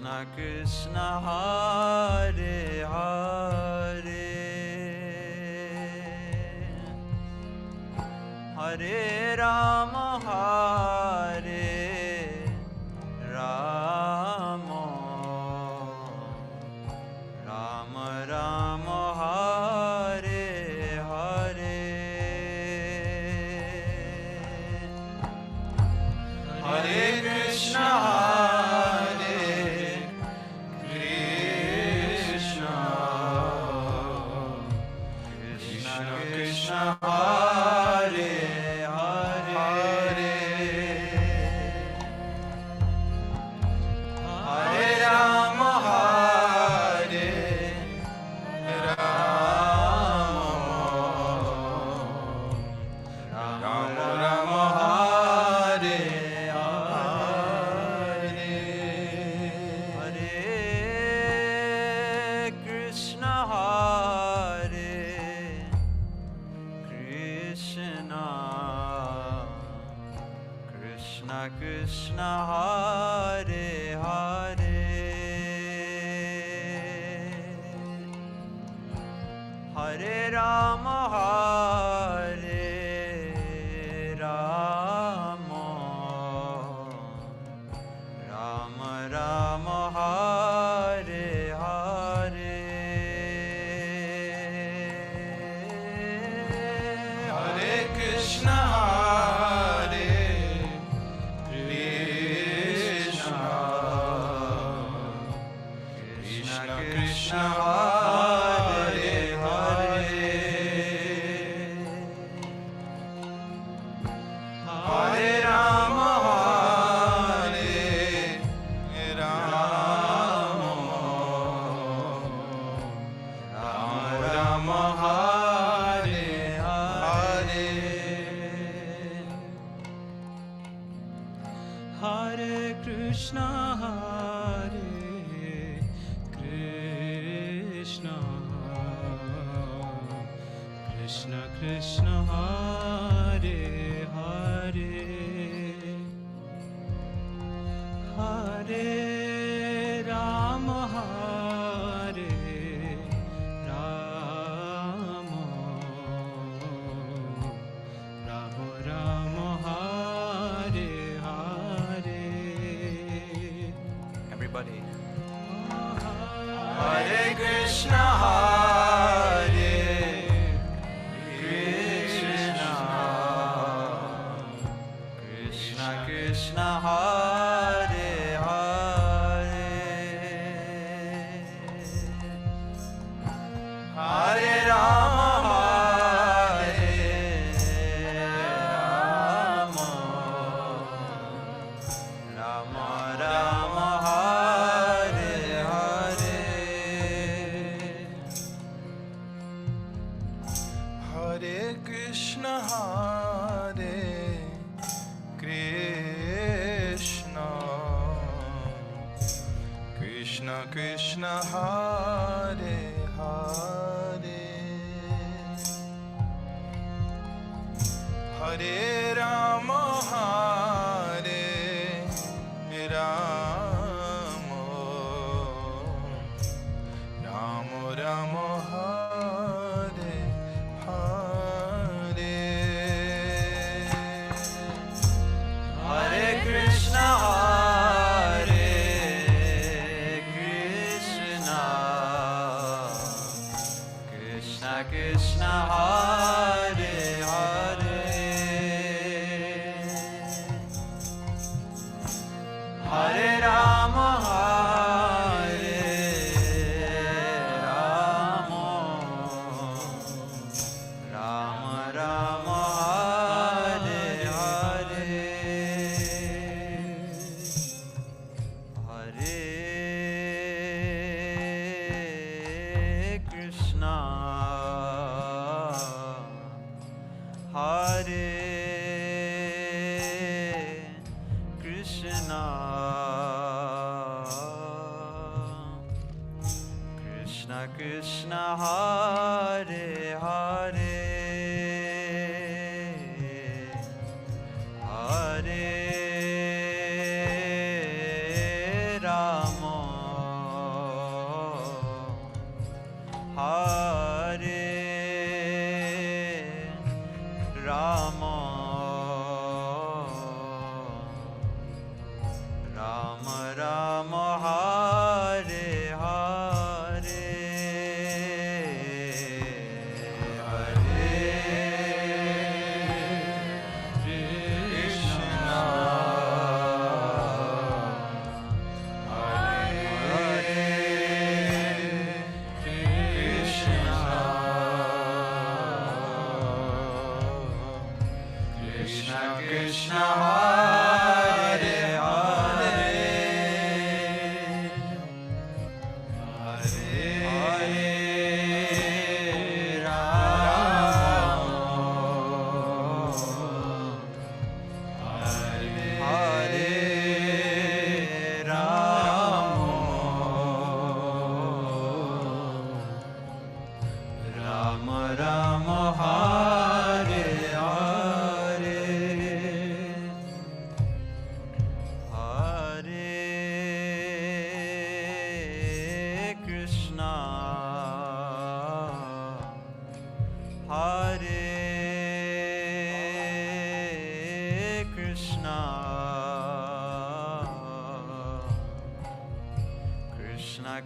Krishna Hare Hare Hare Rama Hare Rama Rama Rama Hare Hare Hare Krishna Krishna Hare Hare Hare Rama Hare Rama Rama Rama Hare Hare Hare Krishna Krishna Hare Hare Hare Rama Hare Rama Rama Rama Hare Hare Hare Krishna Krishna Krishna Hare Hare Hare Rama Hare Rama Rama Rama Hare Hare. Everybody. Hare Krishna Hare Krishna Hare Hare Hare Rama Hare Rama Rama Rama Hare Hare Hare Krishna Hare Krishna Krishna Hare Hare Hare Rama Hare Rama Rama Rama Hare Hare Hare Krishna Krishna Hare Hare Hare Rama Hare Rama Rama Rama Hare Hare Hare Krishna Hare Krishna Krishna Hare Hare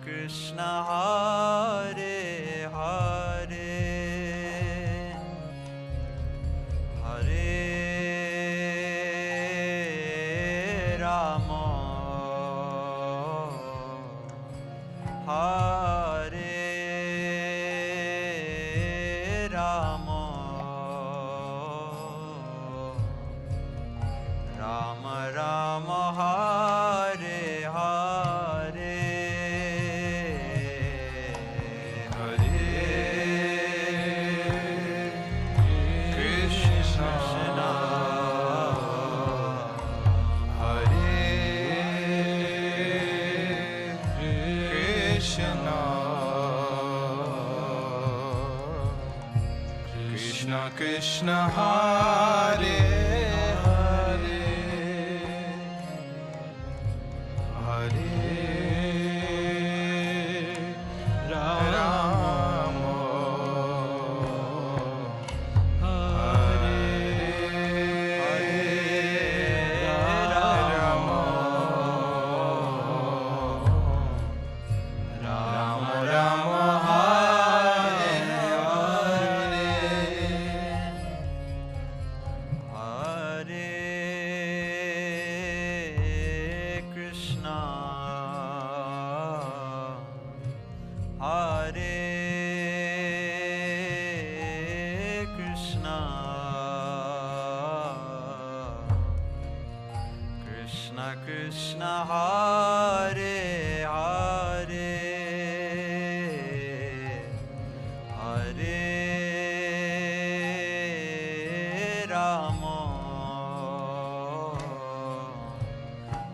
Krishna Hare Hare Hare Rama Hare Rama Rama Rama Hare Hare Krishna Hare Hare Hare Rama Hare Rama Rama Rama Krishna Hare Hare Hare Rama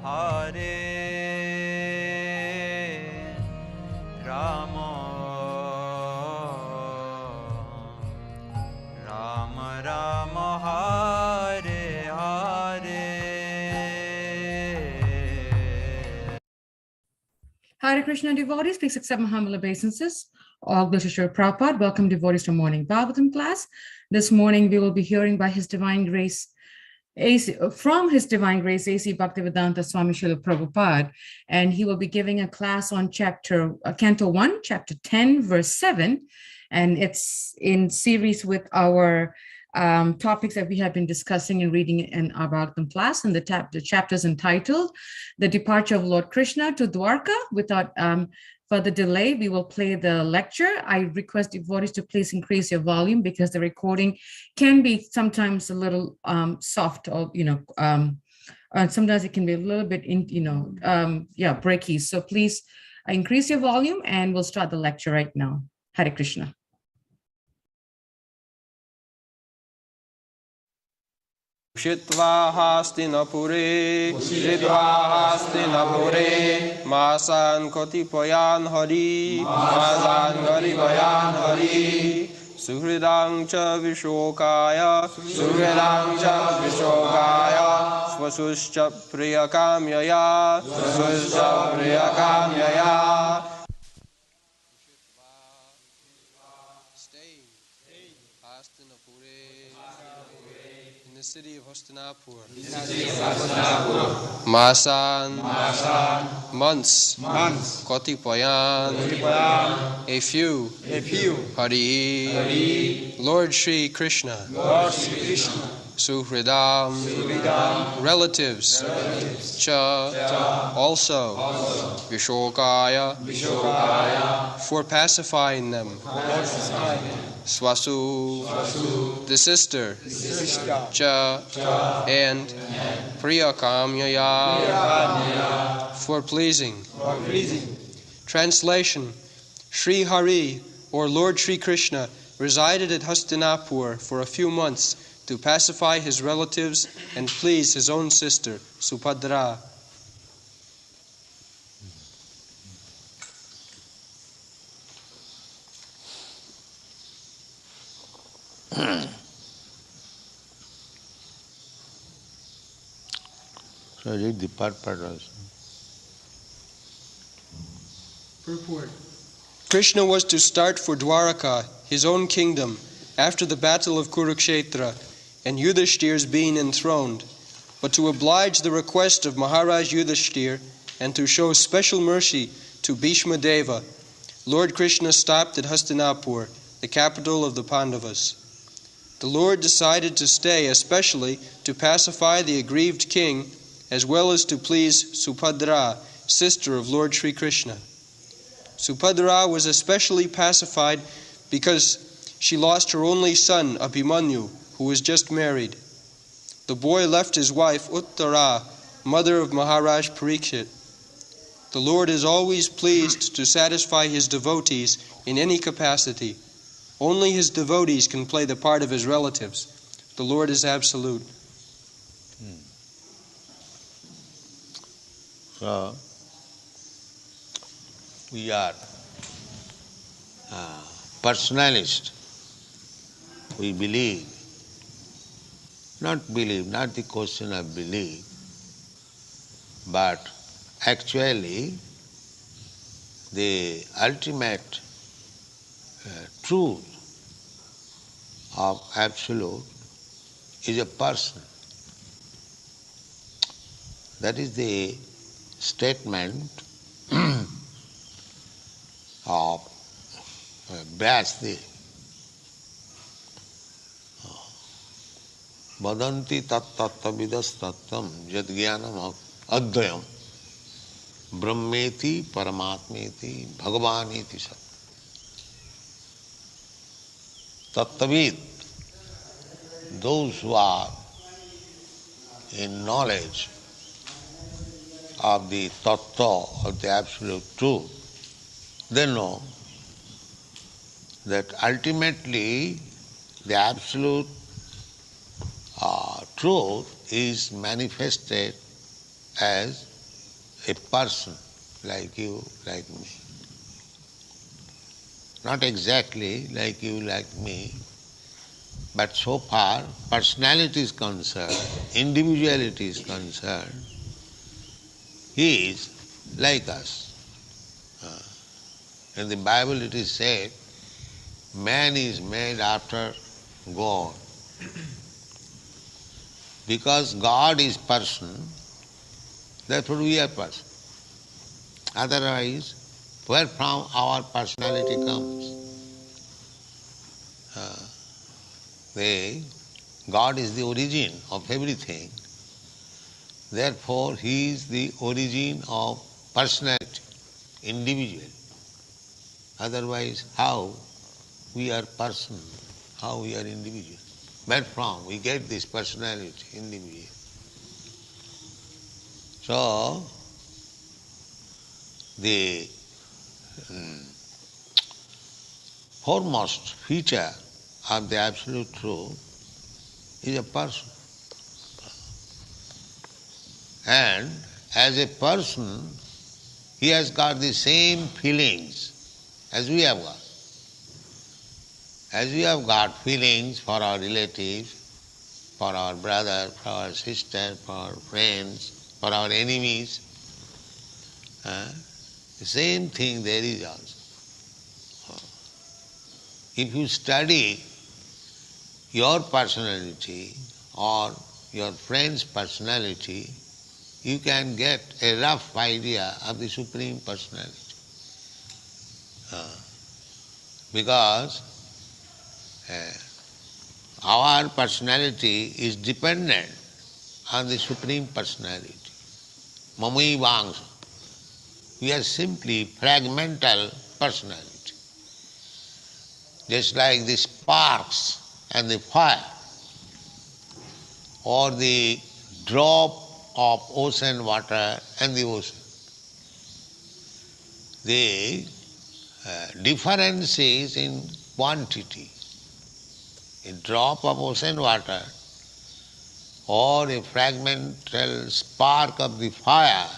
Hare Rama Rama Rama Hare Hare. Hare Krishna devotees, please accept my humble obeisances. All glory to Sri Prabhupada. Welcome devotees to morning Bhagavatam class. This morning we will be hearing by His Divine Grace, from His Divine Grace, A.C. Bhaktivedanta Swami Srila Prabhupada, and he will be giving a class on Canto 1, Chapter 10, Verse 7, and it's in series with our topics that we have been discussing and reading in our Bhagavatam class, and the chapter is entitled The Departure of Lord Krishna to Dwarka. Without further delay, we will play the lecture. I request devotees to please increase your volume because the recording can be sometimes a little soft, or sometimes it can be a little bit breaky. So please increase your volume, and we'll start the lecture right now. Hare Krishna. Ushitva Hastinapure, Masan Kotipoyan Hari, Suhridang Cha Vishokaya, Swasuscha Priyakamyaya, City of Hastinapur. Masan, months, Kotipayan, a few, Hari, Lord Shri Krishna, Suhridam, relatives, cha, also, Vishokaya, for pacifying them, Swasu, the sister, cha, and Priyakamyaya, for pleasing. Translation: Sri Hari, or Lord Sri Krishna, resided at Hastinapur for a few months to pacify his relatives and please his own sister, Subhadra. So read the purport also. Purport. Krishna was to start for Dwaraka, his own kingdom, after the battle of Kurukshetra and Yudhishthir's being enthroned. But to oblige the request of Maharaj Yudhishthir and to show special mercy to Bhishma Deva, Lord Krishna stopped at Hastinapur, the capital of the Pandavas. The Lord decided to stay especially to pacify the aggrieved king, as well as to please Subhadra, sister of Lord Sri Krishna. Subhadra was especially pacified because she lost her only son, Abhimanyu, who was just married. The boy left his wife, Uttara, mother of Maharaj Parikshit. The Lord is always pleased to satisfy his devotees in any capacity. Only his devotees can play the part of his relatives. The Lord is absolute. So, we are personalist. We believe, not the question of belief, but actually the ultimate truth of Absolute is a person. That is the statement of Vyasdev. Vadanti tat-tattvavidas tattam yad jnanam advayam brahmeti paramatmeti bhagavaniti sat. Tattvavid, those who are in knowledge of the tattva, of the absolute truth, they know that ultimately the absolute truth is manifested as a person like you, like me. Not exactly like you, like me, but so far personality is concerned, individuality is concerned, he is like us. In the Bible it is said, man is made after God. Because God is person, therefore we are person. Otherwise, where from our personality comes? God is the origin of everything. Therefore, He is the origin of personality, individual. Otherwise, how we are person, how we are individual? Where from we get this personality, individual? So, the foremost feature of the Absolute Truth is a person. And as a person, he has got the same feelings as we have got. As we have got feelings for our relatives, for our brother, for our sister, for our friends, for our enemies, the same thing there is also. If you study your personality or your friend's personality, you can get a rough idea of the Supreme Personality. Because our personality is dependent on the Supreme Personality. Mamaivangsha. We are simply fragmental personality. Just like the sparks and the fire, or the drop of ocean water and the ocean. The difference is in quantity. A drop of ocean water or a fragmental spark of the fire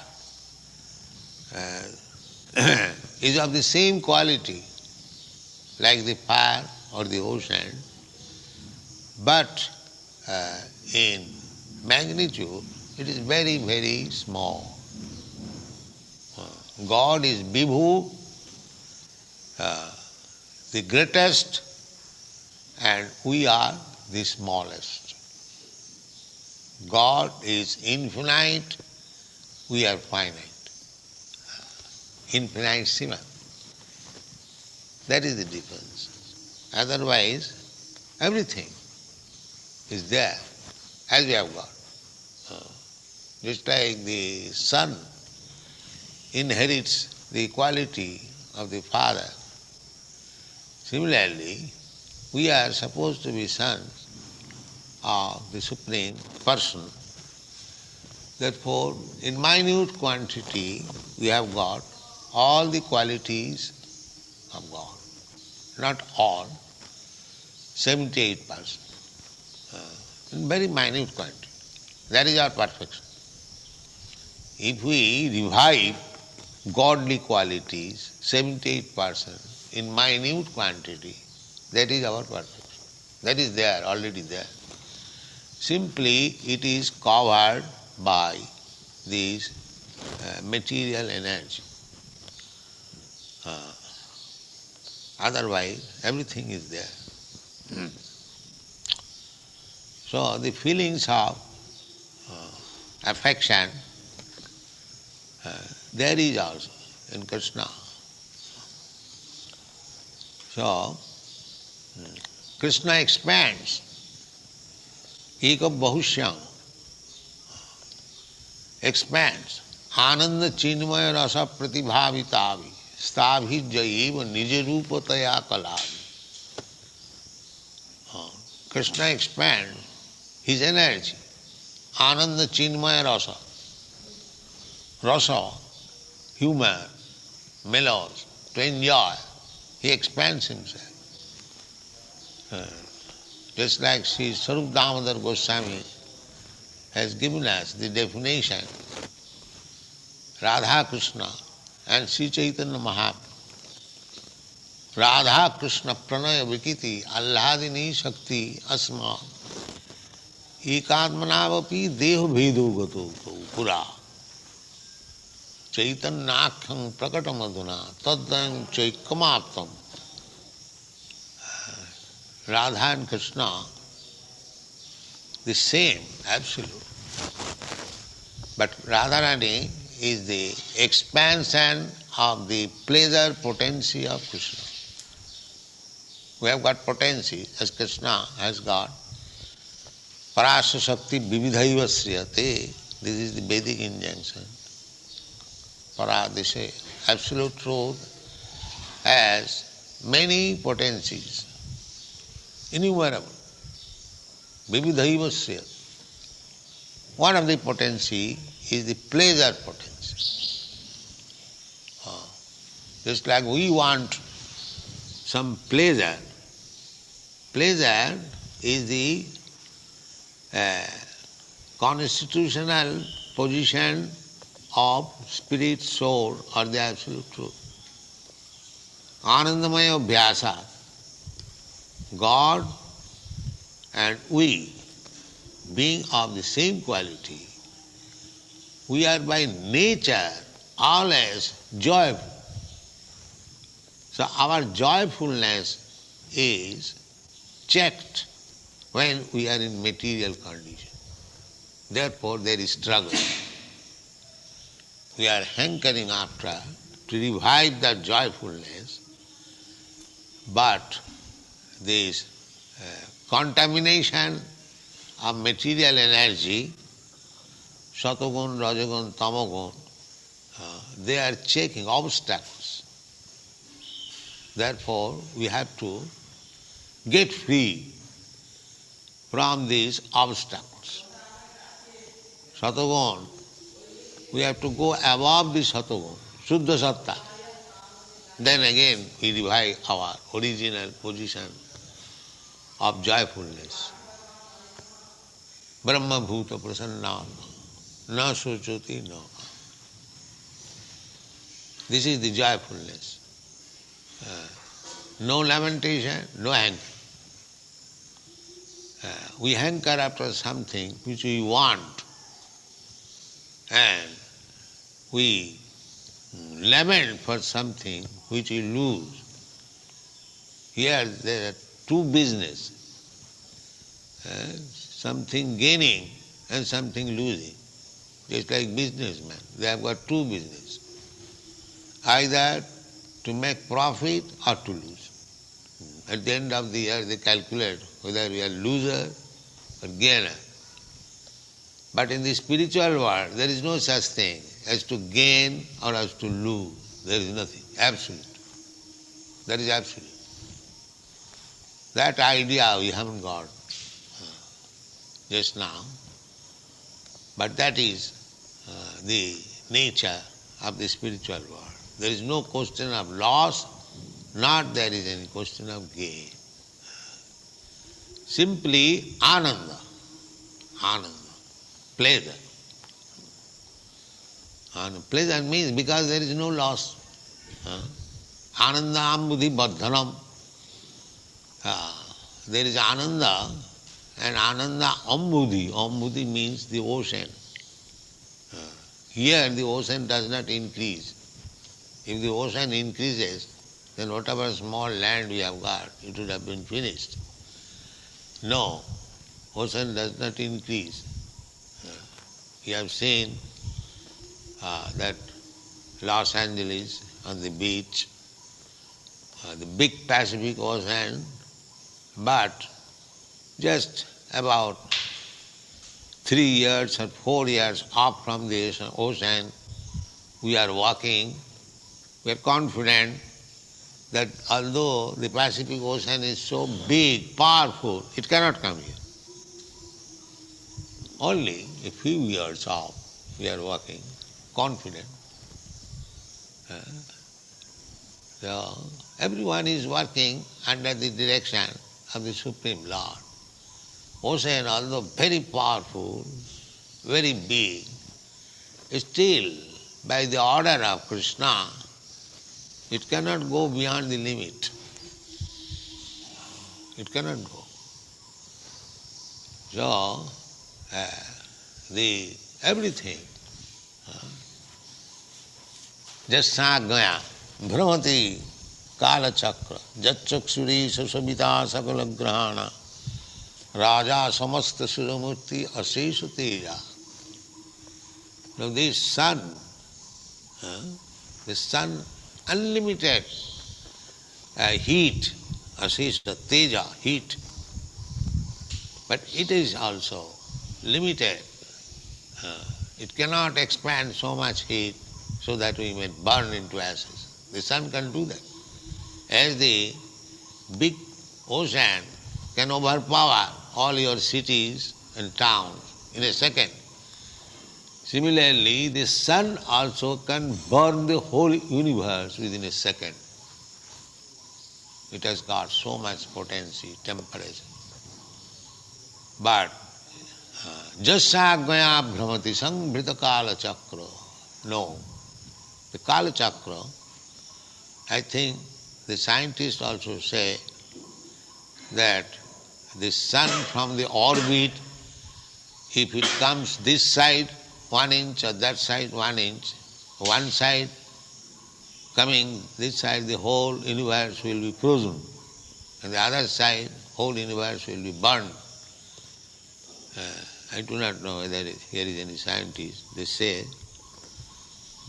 is of the same quality like the fire or the ocean, but in magnitude it is very, very small. God is Vibhu, the greatest, and we are the smallest. God is infinite, we are finite. Infinitesimal. That is the difference. Otherwise, everything is there, as we have got. Just like the son inherits the quality of the father, similarly, we are supposed to be sons of the Supreme Person. Therefore, in minute quantity, we have got all the qualities of God. Not all, 78%. In very minute quantity. That is our perfection. If we revive godly qualities, 78% in minute quantity, that is our perfection. That is there, already there. Simply it is covered by this material energy. Otherwise, everything is there. So the feelings of affection, there is also in Krishna. So, Krishna expands. Eka Bahushyam expands. Ananda Chinmaya Rasa Pratibhavitavi Stabhi Jaiva Nijarupataya Kalavi. Krishna expands his energy. Ananda Chinmaya Rasa. Rasa, humor, mellows, to enjoy. He expands himself. Just like Sri Sarup Damodar Goswami has given us the definition, Radha Krishna and Sri Chaitanya Mahaprabhu. Radha Krishna Pranaya Vikiti Alladini Shakti Asma Ekatmanavapi Deho Bhedo Gato Pura Chaitanyakhyam Prakatamaduna Tadang Chaikamaptam. Radha and Krishna, the same, absolute. But Radharani is the expansion of the pleasure potency of Krishna. We have got potency, as Krishna has got. Parasya Shakti Vividhaiva Sriyate. This is the Vedic injunction. Para, they say, absolute truth has many potencies. Innumerable. Vividhaiva Sriyate. One of the potency is the pleasure potency. Just like we want some pleasure. Pleasure is the constitutional position of spirit, soul, or the absolute truth. Anandamaya Abhyasa. God and we, being of the same quality, we are by nature always joyful. So our joyfulness is checked when we are in material condition. Therefore there is struggle. We are hankering after to revive that joyfulness, but this contamination of material energy, Satagun, Rajagun, Tamagun, they are checking obstacles. Therefore, we have to get free from these obstacles. Satagun, we have to go above the Satagun, Shuddha Satta. Then again we revive our original position of joyfulness. Brahma bhuta prasanna na sochoti no. This is the joyfulness. No lamentation, no anger. We hanker after something which we want, and we lament for something which we lose. Here there are two business, something gaining and something losing. Just like businessmen, they have got two business, either to make profit or to lose. At the end of the year they calculate whether we are loser or gainer. But in the spiritual world there is no such thing as to gain or as to lose. There is nothing. Absolute. That is absolute. That idea we haven't got just now. But that is the nature of the spiritual world. There is no question of loss, not there is any question of gain. Simply ananda, pleasure. And pleasure means because there is no loss. Ananda ambudhi baddhanam. There is ananda and ananda ambudhi. Ambudhi means the ocean. Here the ocean does not increase. If the ocean increases, then whatever small land we have got, it would have been finished. No, ocean does not increase. You have seen that Los Angeles on the beach, the big Pacific Ocean, but just about 3 years or 4 years off from the ocean, we are walking, we are confident that although the Pacific Ocean is so big, powerful, it cannot come here. Only a few years off, we are walking, confident. So everyone is working under the direction of the Supreme Lord. Ocean, although very powerful, very big, still by the order of Krishna, it cannot go beyond the limit. It cannot go. So, everything, jasa gaya, bhramati kala chakra, jatchaksuri sasabita sakala grahana, raja samasta suramurti asesha teja. Now this sun, unlimited heat, asesha teja, heat, but it is also limited. It cannot expand so much heat so that we may burn into ashes. The sun can do that. As the big ocean can overpower all your cities and towns in a second, similarly the sun also can burn the whole universe within a second. It has got so much potency, temperature. But jasa gaya bhramati sangrita kala chakra. No. The kala chakra, I think the scientists also say that the sun from the orbit, if it comes this side 1 inch or that side 1 inch, one side coming this side, the whole universe will be frozen, and the other side, whole universe will be burned. I do not know whether here is any scientist, they say,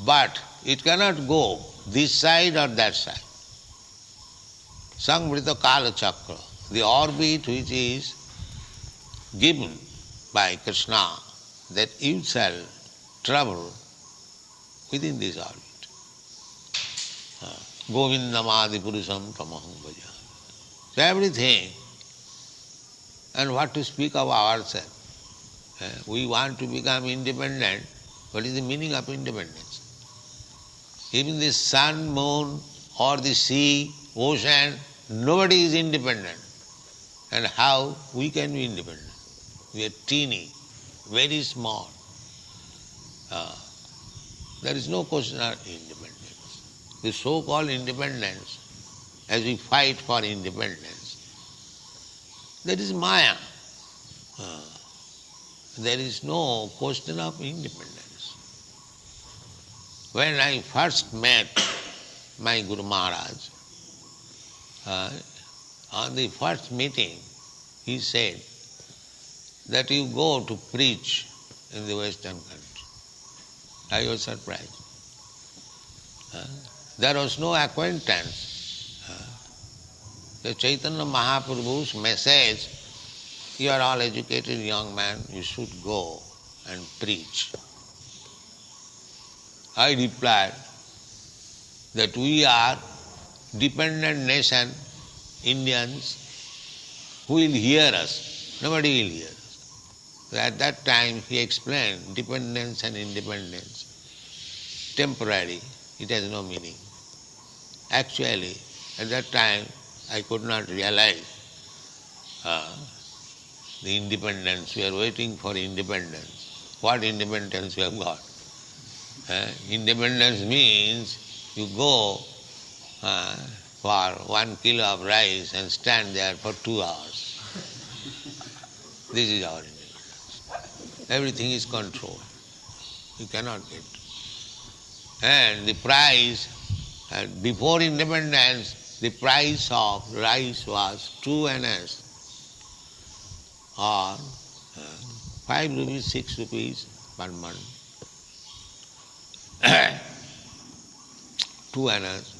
but it cannot go this side or that side. Samvrita kala chakra. the orbit which is given by Krishna, that you shall travel within this orbit. Govindamadi Purusham Tamaham Bhaja. So everything, and what to speak of ourselves. We want to become independent. What is the meaning of independence? Even the sun, moon, or the sea, ocean, nobody is independent. And how we can be independent? We are teeny, very small. There is no question of independence. The so-called independence, as we fight for independence, that is Maya. There is no question of independence. When I first met my Guru Maharaj, on the first meeting, he said that you go to preach in the Western country. I was surprised. There was no acquaintance. The Chaitanya Mahaprabhu's message, you are all educated young man, you should go and preach. I replied that we are dependent nation, Indians, who will hear us? Nobody will hear us. So at that time he explained dependence and independence. Temporary, it has no meaning. Actually, at that time I could not realize the independence. We are waiting for independence. What independence we have got? Independence means you go for 1 kilo of rice and stand there for 2 hours. This is our independence. Everything is controlled. You cannot get. And the price, before independence, the price of rice was 2 annas or 5 rupees, 6 rupees per month. 2 annas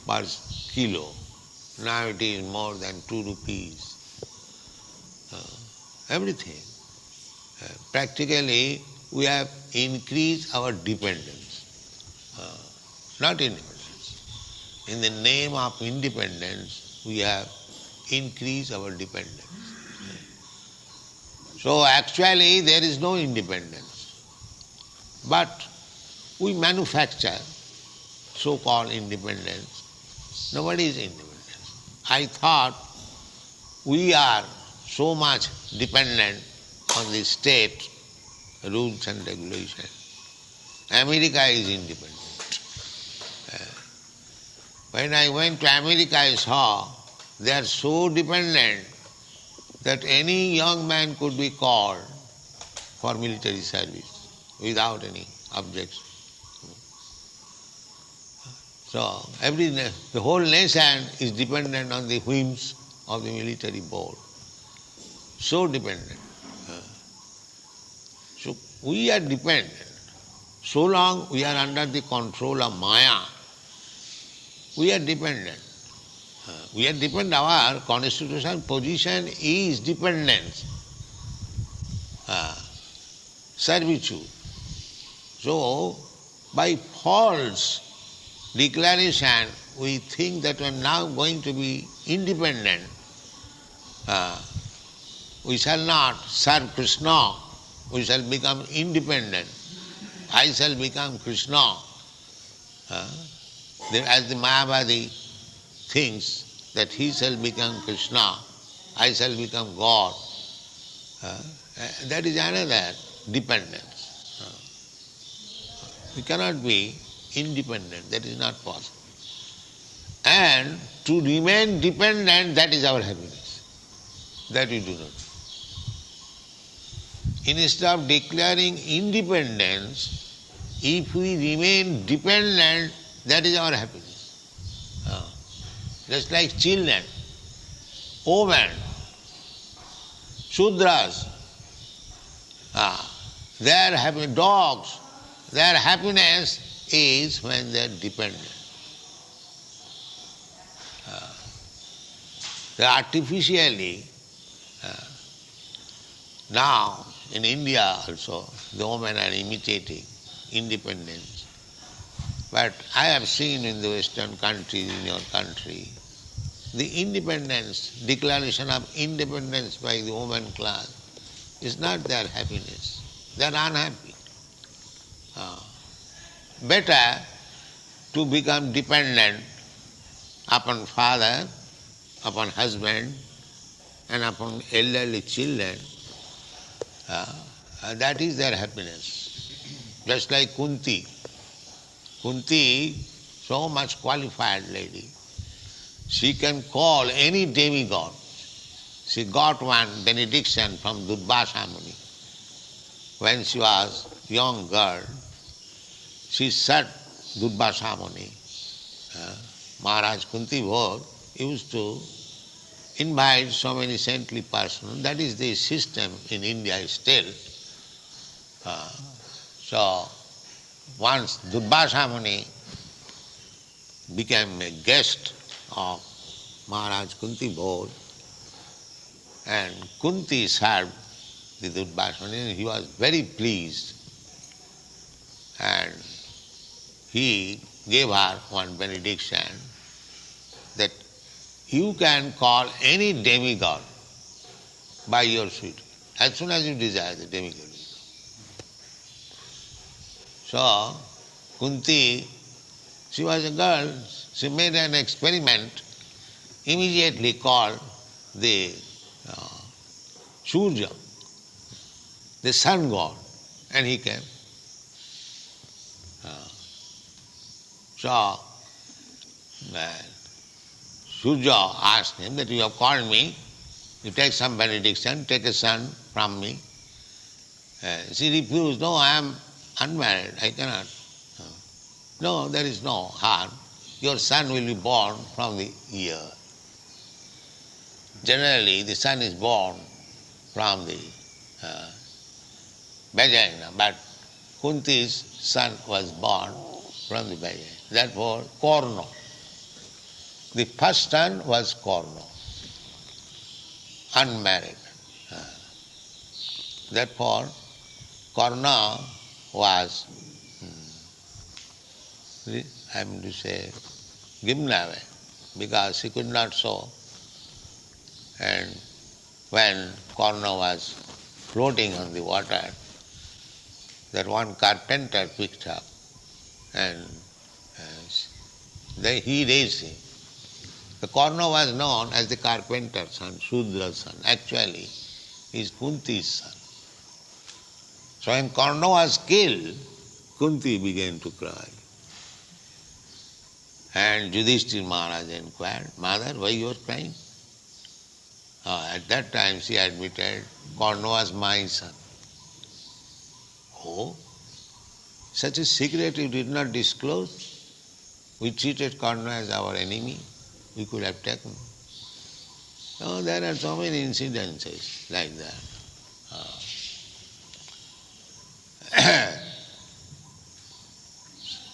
per kilo. Now it is more than 2 rupees. Everything. Practically, we have increased our dependence, not independence. In the name of independence, we have increased our dependence. So actually, there is no independence. But we manufacture so-called independence. Nobody is independent. I thought we are so much dependent on the state rules and regulations. America is independent. When I went to America, I saw they are so dependent that any young man could be called for military service without any objection. So the whole nation is dependent on the whims of the military board. So dependent. So we are dependent. So long we are under the control of Maya, we are dependent. We are dependent. Our constitutional position is dependence, servitude. So by false declaration, we think that we are now going to be independent. We shall not serve Krishna, we shall become independent. I shall become Krishna. As the Mayavadi thinks that he shall become Krishna, I shall become God. That is another dependence. We cannot be independent, that is not possible. And to remain dependent, that is our happiness. That we do not. Instead of declaring independence, if we remain dependent, that is our happiness. Just like children, women, Shudras, dogs, their happiness is when they are dependent. They artificially, now in India also, the women are imitating independence. But I have seen in the Western countries, in your country, the independence, declaration of independence by the woman class is not their happiness. They are unhappy. Better to become dependent upon father, upon husband, and upon elderly children. That is their happiness. Just like Kunti. Kunti, so much qualified lady. She can call any demigod. She got one benediction from Durvasa Muni. When she was young girl, she said Durvasa Muni, Maharaj Kunti Bhog used to invite so many saintly persons. That is the system in India still. So once Durvasa Muni became a guest of Maharaj Kunti Bhog, and Kunti served the Durvasa Muni, and he was very pleased. And he gave her one benediction that you can call any demigod by your sweet, as soon as you desire the demigod. So, Kunti, she was a girl, she made an experiment, immediately called the Surya, the sun god, and he came. So, Surya asked him that you have called me, you take some benediction, take a son from me. She refused, no, I am unmarried, I cannot. No, there is no harm. Your son will be born from the ear. Generally, the son is born from the vagina, but Kunti's son was born from the vagina. Therefore, Karna. The first son was Karna, unmarried. Therefore, Karna was, I am to say, given away, because he could not sew. And when Karna was floating on the water, that one carpenter picked up, and he raised him. The Karna was known as the carpenter's son, Sudra's son. Actually, he is Kunti's son. So when Karna was killed, Kunti began to cry. And Yudhishthira Maharaj inquired, Mother, why you are crying? At that time she admitted, Karna was my son. Oh, such a secret you did not disclose? We treated Karna as our enemy. We could have taken. Oh, there are so many incidences like that.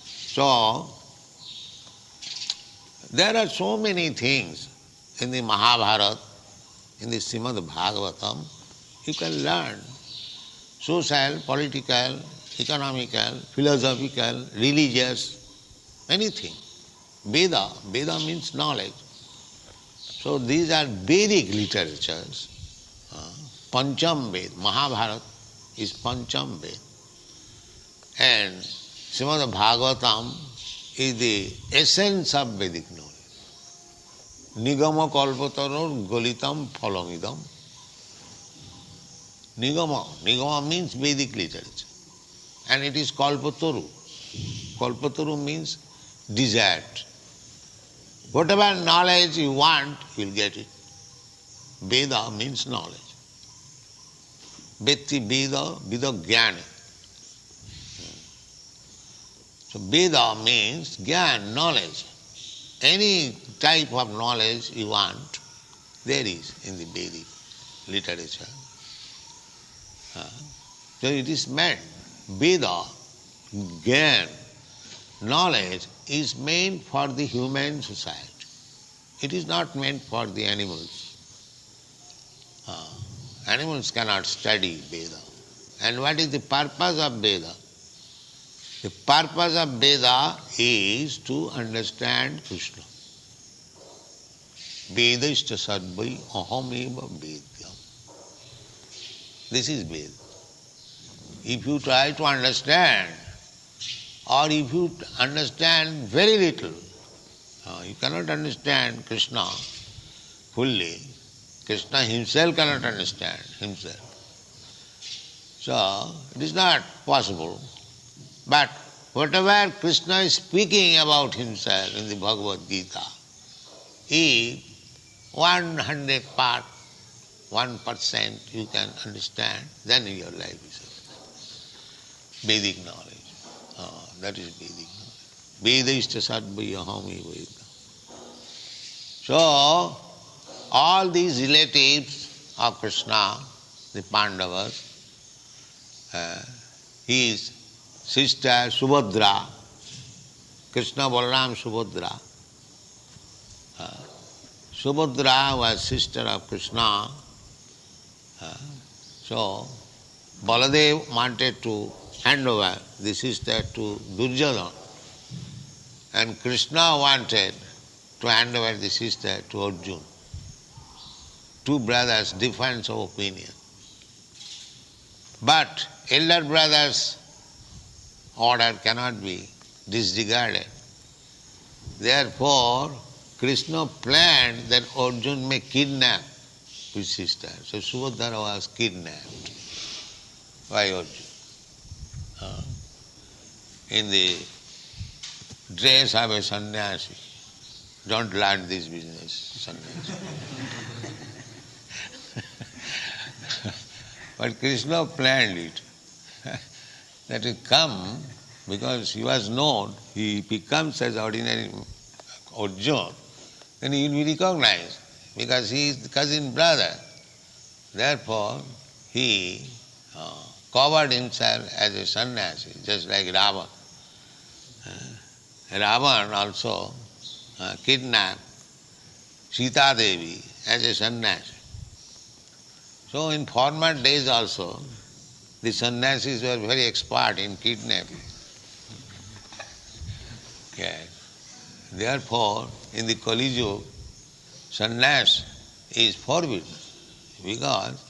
So, there are so many things in the Mahabharata, in the Srimad Bhagavatam, you can learn. Social, political, economical, philosophical, religious, anything. Veda means knowledge. So these are Vedic literatures. Pancham Ved, Mahabharata is Pancham Ved. And Srimad Bhagavatam is the essence of Vedic knowledge. Nigama kalpataror golitam phalamidam. Nigama means Vedic literature. And it is kalpataru. Kalpataru means desired. Whatever knowledge you want, you will get it. Veda means knowledge. Vetti Veda, Veda Jnana. So Veda means Jnana, knowledge. Any type of knowledge you want, there is in the Vedic literature. So it is meant, Veda, Jnana, knowledge is meant for the human society. it is not meant for the animals. Animals cannot study Veda. And what is the purpose of Veda? The purpose of Veda is to understand Krishna. Vedashta sadvai ahameva vedyam. This is Veda. If you try to understand, or if you understand very little, you cannot understand Krishna fully. Krishna himself cannot understand himself. So, it is not possible. But whatever Krishna is speaking about himself in the Bhagavad Gita, if 1% you can understand, then your life is Vedic knowledge. That is Vedic knowledge. Vedashta sadvayahami Veda. So, all these relatives of Krishna, the Pandavas, his sister Subhadra, Krishna Balaram Subhadra. Subhadra was sister of Krishna. So Baladev wanted to hand over the sister to Duryodhana, and Krishna wanted to hand over the sister to Arjuna. Two brothers, difference of opinion. But elder brother's order cannot be disregarded. Therefore, Krishna planned that Arjuna may kidnap his sister. So Subhadra was kidnapped by Arjuna. In the dress of a sannyasi. Don't learn this business, sannyasi. But Krishna planned it. That will come because he was known, he becomes as ordinary Arjuna, then he will be recognized because he is the cousin brother. Therefore, he covered himself as a sannyasi, just like Ravan. Ravan also kidnapped Sita Devi as a sannyasi. So in former days also, the sannyasis were very expert in kidnapping. Yes. Therefore, in the Kali Yuga, sannyas is forbidden because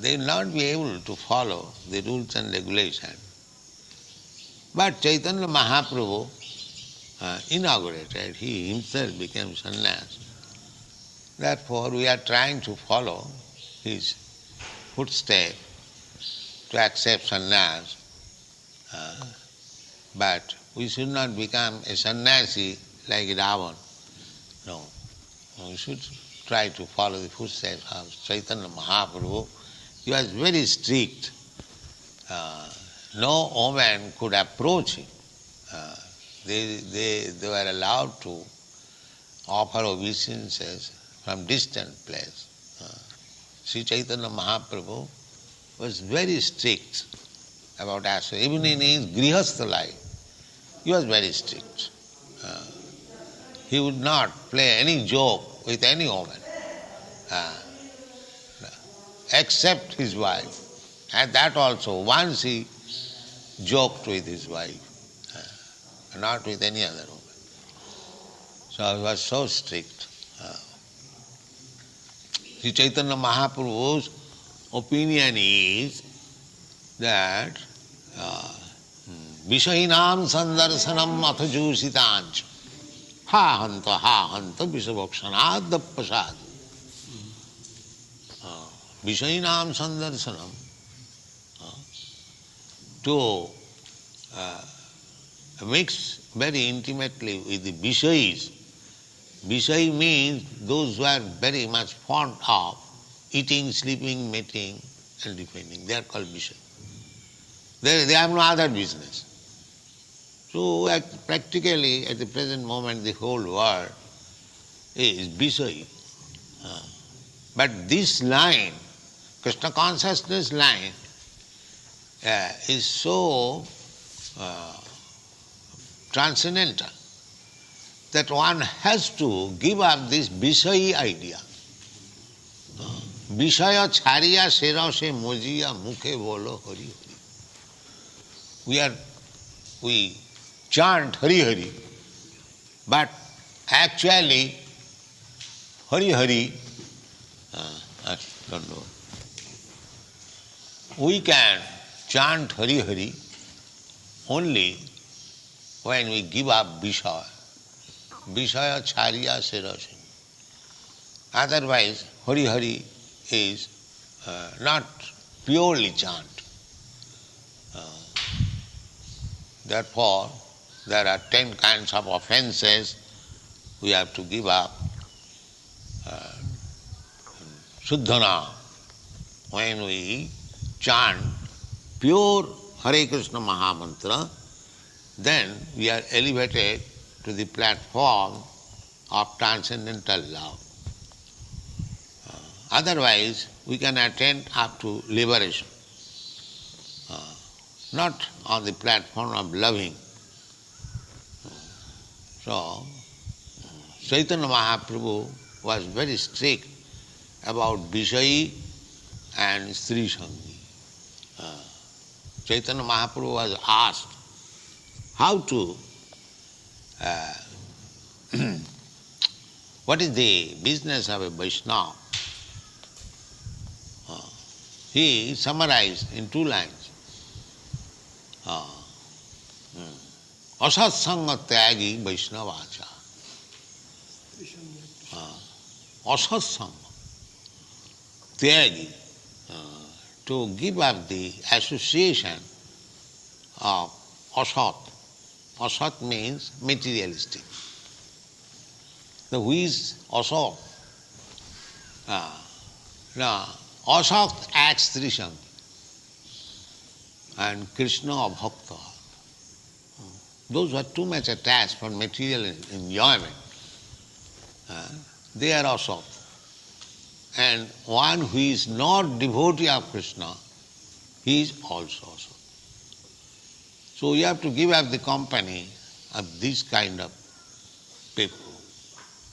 they will not be able to follow the rules and regulations. But Chaitanya Mahaprabhu inaugurated, he himself became sannyas. Therefore, we are trying to follow his footsteps to accept sannyas. But we should not become a sannyasi like Ravan. No. We should try to follow the footsteps of Chaitanya Mahaprabhu. He was very strict. No woman could approach him. They were allowed to offer obeisances from distant place. Sri Chaitanya Mahaprabhu was very strict about asana. Even in his grihastha life, he was very strict. He would not play any joke with any woman, except his wife. And that also, once he joked with his wife, not with any other woman. So he was so strict. Sri Chaitanya Mahaprabhu's opinion is that Vishainam sandarsanam athajusitanch ha hanta vishabhakshanad dappasad. Vishainam sandarsanam, to mix very intimately with the Vishayis. Vishay means those who are very much fond of eating, sleeping, mating and defending. They are called Vishay. They have no other business. So practically at the present moment the whole world is Vishay. But this line, Krishna consciousness line, is so transcendental that one has to give up this Vishayi idea. Vishaya chariya serase mojiya mukhe bolo hari hari. We chant Hari Hari, but actually Hari Hari, I don't know. We can chant Hari Hari only when we give up Vishaya. Vishaya chariya serase. Otherwise, Hari Hari is not purely chant. Therefore, there are 10 kinds of offenses we have to give up. Shuddhana, when we chant pure Hare Krishna Mahamantra, then we are elevated to the platform of transcendental love. Otherwise, we can attain up to liberation, not on the platform of loving. So, Chaitanya Mahaprabhu was very strict about Vishayi and Stri Sangi. Chaitanya Mahaprabhu was asked how to, what is the business of a Vaishnava? He summarized in 2 lines. Asat sanga tyagi Vaishnavacha. Asat sanga tyagi, to give up the association of asat. Asat means materialistic. Who is asat? Now, asat acts Trishangi and Krishna Bhakta. Those who are too much attached for material enjoyment, they are asat. And one who is not devotee of Krishna, he is also asat. So you have to give up the company of this kind of people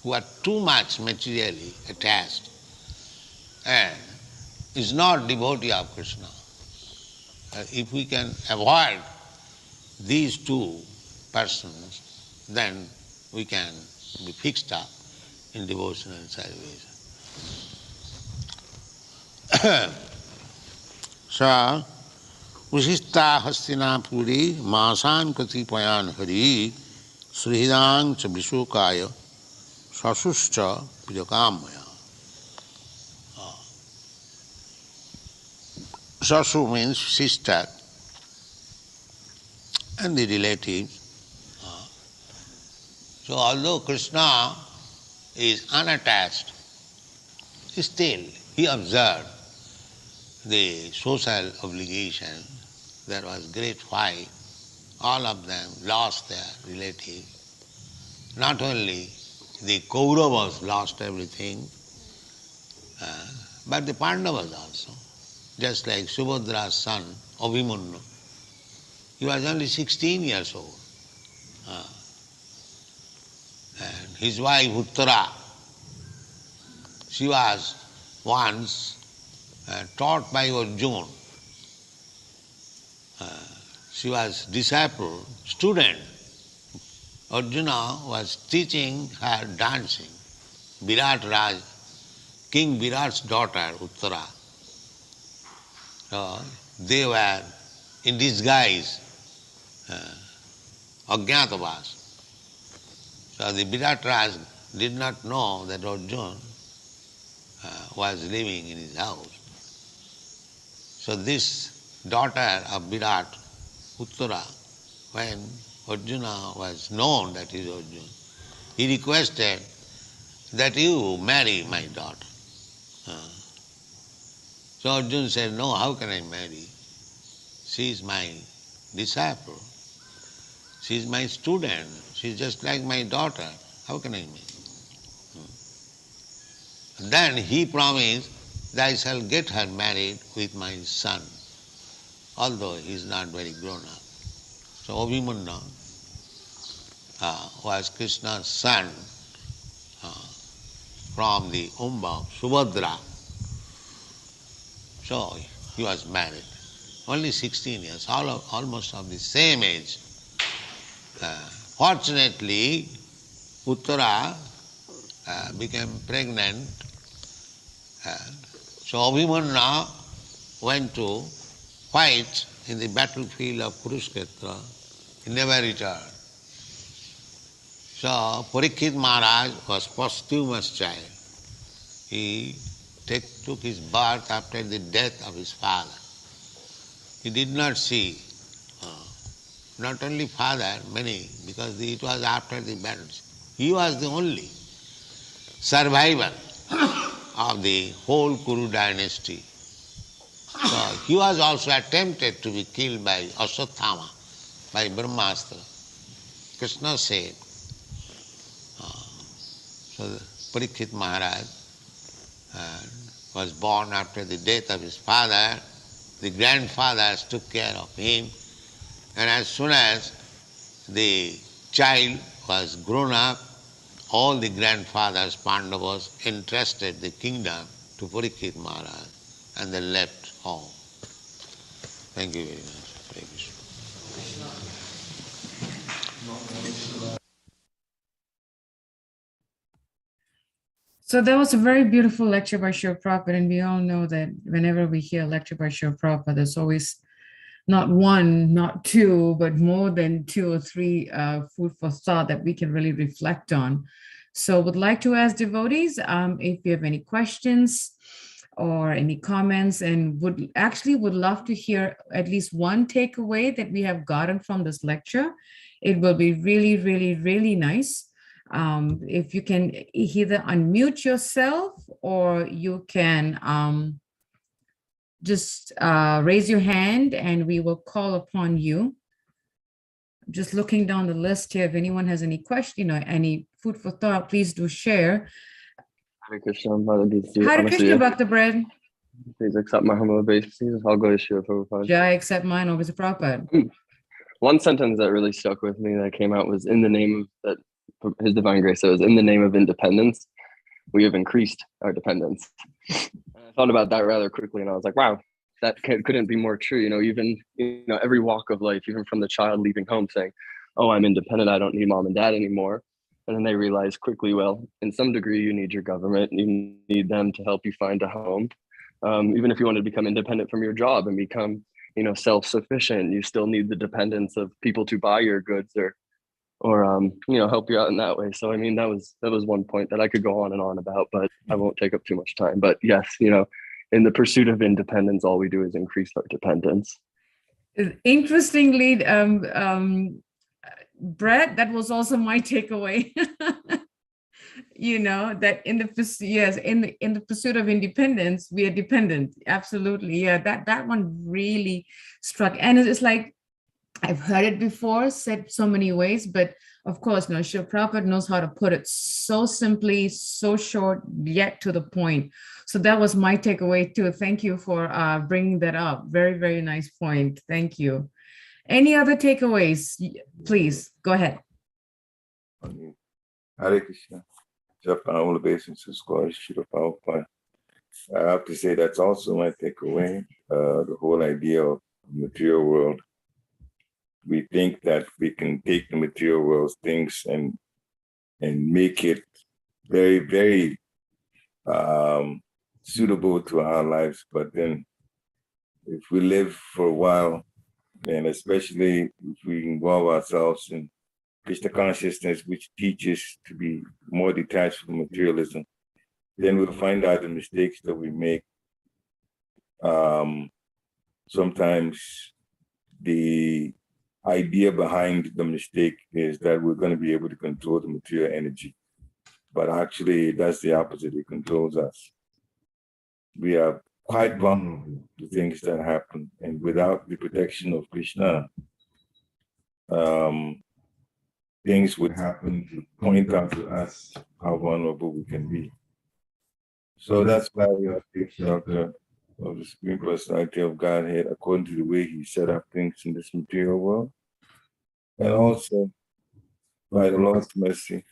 who are too much materially attached and is not devotee of Krishna. If we can avoid these 2 persons, then we can be fixed up in devotional salvation. Sa Vishishta Hastinapuri Masan Katipayan Hari Srihidang cha Vishokaya Sasuscha Pijakamaya. Sasu means sister and the relatives. So although Krishna is unattached, still he observed the social obligation. There was great fight. All of them lost their relatives. Not only the Kauravas lost everything, but the Pandavas also. Just like Subhadra's son, Abhimanyu. He was only 16 years old. And his wife Uttara, she was once taught by Arjuna. She was disciple, student. Arjuna was teaching her dancing. Virat Raj, King Virat's daughter, Uttara. So they were in disguise, Ajñātavās. So the Virat Raj did not know that Arjuna was living in his house. So this daughter of Virat, Uttara, when Arjuna was known that he is Arjuna, he requested that you marry my daughter. So Arjuna said, no, how can I marry? She is my disciple. She is my student. She is just like my daughter. How can I marry? Then he promised that I shall get her married with my son, although he is not very grown up. So Abhimanyu was Krishna's son from the womb of Subhadra. So he was married. Only 16 years, almost of the same age. Fortunately, Uttara became pregnant. So Abhimanyu went to fight in the battlefield of Kurukshetra. He never returned. So Parikshit Maharaj was posthumous child. He took his birth after the death of his father. He did not see, not only father, many, because it was after the battles. He was the only survivor of the whole Kuru dynasty. So he was also attempted to be killed by Ashwatthama, by Brahmastra. Krishna said, so Parikshit Maharaj was born after the death of his father. The grandfathers took care of him, and as soon as the child was grown up, all the grandfathers, Pandavas, entrusted the kingdom to Parikshit Maharaj, and they left home. Thank you very much. Hare Krishna. So that was a very beautiful lecture by Srila Prabhupada, and we all know that whenever we hear a lecture by Srila Prabhupada, there's always not one, not two, but more than 2 or 3 food for thought that we can really reflect on. So would like to ask devotees if you have any questions or any comments, and would love to hear at least one takeaway that we have gotten from this lecture. It will be really, really, really nice. If you can either unmute yourself or you can just raise your hand and we will call upon you. Just looking down the list here, if anyone has any question, any food for thought, please do share. Hare Krishna, Mother Bhakti. Hare Krishna, Bhakta Bread. Please accept my humble obeisances. I'll go to Srila Prabhupada. Jai, accept mine, over to Prabhupada. One sentence that really stuck with me that came out was in the name of that His Divine Grace says, in the name of independence, we have increased our dependence. And I thought about that rather quickly, and I was like, wow, that couldn't be more true. Even every walk of life, even from the child leaving home saying, oh, I'm independent, I don't need mom and dad anymore. And then they realize quickly, well, in some degree, you need your government, you need them to help you find a home. Even if you want to become independent from your job and become, self-sufficient, you still need the dependence of people to buy your goods or help you out in that way. So, that was one point that I could go on and on about, but I won't take up too much time. But yes, in the pursuit of independence, all we do is increase our dependence. Interestingly, Brett, that was also my takeaway. That in the pursuit of independence, we are dependent. Absolutely, yeah. That one really struck, and it's like I've heard it before, said so many ways, but of course, Srila Prabhupada knows how to put it so simply, so short, yet to the point. So that was my takeaway too. Thank you for bringing that up. Very, very nice point. Thank you. Any other takeaways? Please go ahead. Hare Krishna. All obeisances, God, Srila Prabhupada. I have to say that's also my takeaway. The whole idea of the material world. We think that we can take the material world's things and make it very, very suitable to our lives. But then if we live for a while, and especially if we involve ourselves in Krishna consciousness, which teaches to be more detached from materialism, then we'll find out the mistakes that we make. Sometimes the idea behind the mistake is that we're going to be able to control the material energy. But actually, that's the opposite. It controls us. We are quite vulnerable to things that happen. And without the protection of Krishna, things would happen to point out to us how vulnerable we can be. So that's why we have to take shelter of the Supreme Personality of Godhead according to the way He set up things in this material world. And also by the Lord's mercy,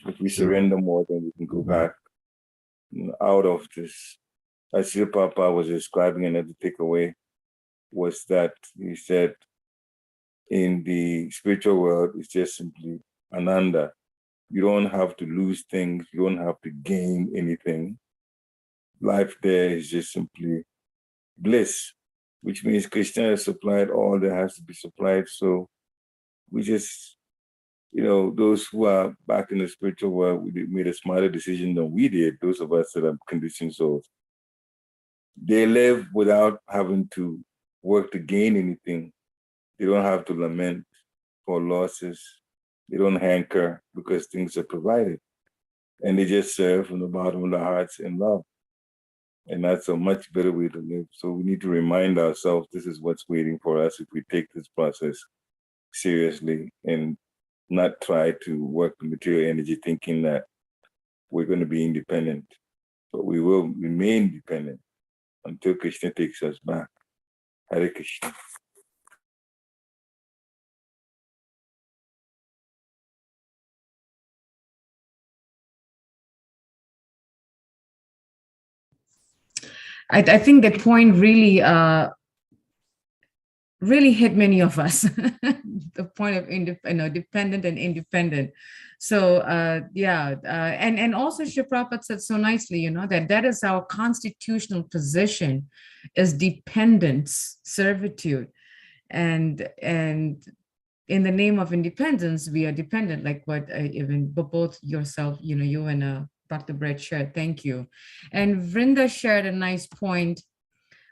if we surrender more, then we can go back out of this. As Sri Prabhupada was describing, another takeaway was that he said, in the spiritual world, it's just simply ananda. You don't have to lose things. You don't have to gain anything. Life there is just simply bliss, which means Krishna has supplied all that has to be supplied. So we just, those who are back in the spiritual world, we made a smarter decision than we did, those of us that are conditioned souls. They live without having to work to gain anything. They don't have to lament for losses. They don't hanker because things are provided. And they just serve from the bottom of their hearts in love. And that's a much better way to live. So we need to remind ourselves this is what's waiting for us if we take this process seriously and not try to work the material energy thinking that we're going to be independent. But we will remain dependent until Krishna takes us back. Hare Krishna. I think that point really hit many of us. The point of dependent and independent. So and also Sri Prabhupada said so nicely, that is our constitutional position, is dependence, servitude, and in the name of independence, we are dependent, like what even both yourself, you and Dr. Brett shared. Thank you. And Vrinda shared a nice point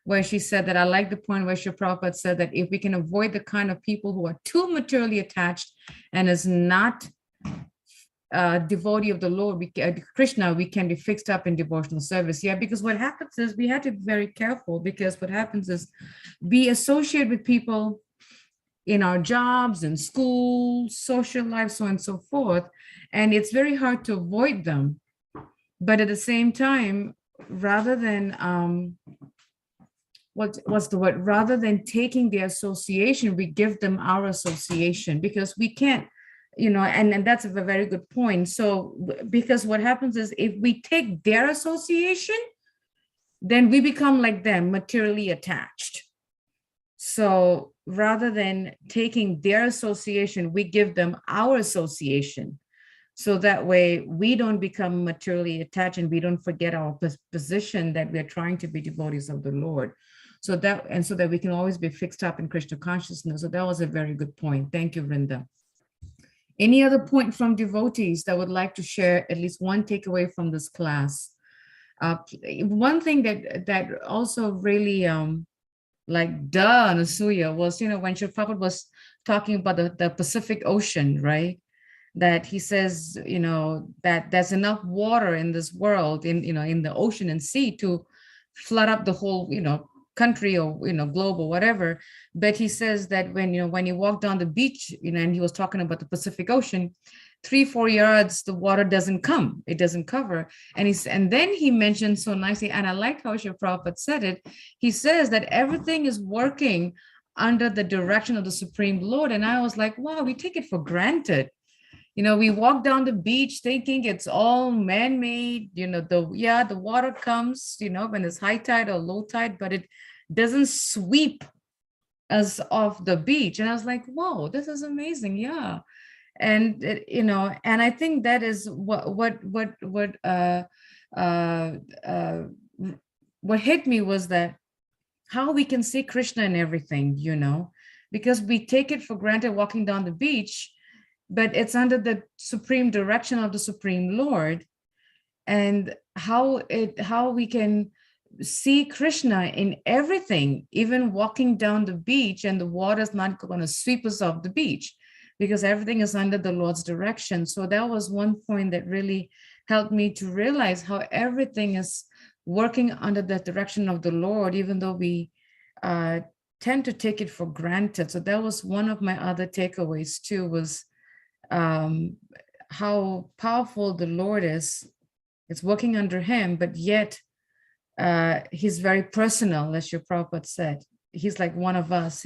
where she said that I like the point where Sri Prabhupada said that if we can avoid the kind of people who are too materially attached and is not devotee of the Lord, Krishna, we can be fixed up in devotional service. Yeah, because what happens is we have to be very careful, because what happens is we associate with people in our jobs and school, social life, so on and so forth, and it's very hard to avoid them. But at the same time, rather than what's the word? Rather than taking their association, we give them our association, because we can't, and that's a very good point. So because what happens is if we take their association, then we become like them, materially attached. So rather than taking their association, we give them our association. So that way we don't become materially attached and we don't forget our position that we're trying to be devotees of the Lord. So that we can always be fixed up in Krishna consciousness. So that was a very good point. Thank you, Vrinda. Any other point from devotees that would like to share at least one takeaway from this class? One thing that also really Anasuya was, when Sri Prabhupada was talking about the Pacific Ocean, right? That he says, that there's enough water in this world, in the ocean and sea, to flood up the whole, country or globe or whatever. But he says that when you walk down the beach, and he was talking about the Pacific Ocean, 3-4 yards the water doesn't come, it doesn't cover. And then he mentioned so nicely, and I like how Sri Prabhupada said it. He says that everything is working under the direction of the Supreme Lord. And I was like, wow, we take it for granted. We walk down the beach thinking it's all man-made, the water comes, when it's high tide or low tide, but it doesn't sweep us off the beach. And I was like, whoa, this is amazing. Yeah. And, and I think that is what hit me was that how we can see Krishna in everything, because we take it for granted walking down the beach, but it's under the supreme direction of the Supreme Lord, and how we can see Krishna in everything, even walking down the beach, and the water's not going to sweep us off the beach because everything is under the Lord's direction. So that was one point that really helped me to realize how everything is working under the direction of the Lord, even though we tend to take it for granted. So that was one of my other takeaways too, was how powerful the Lord is. It's working under him, but yet he's very personal, as your Prabhupada said. He's like one of us,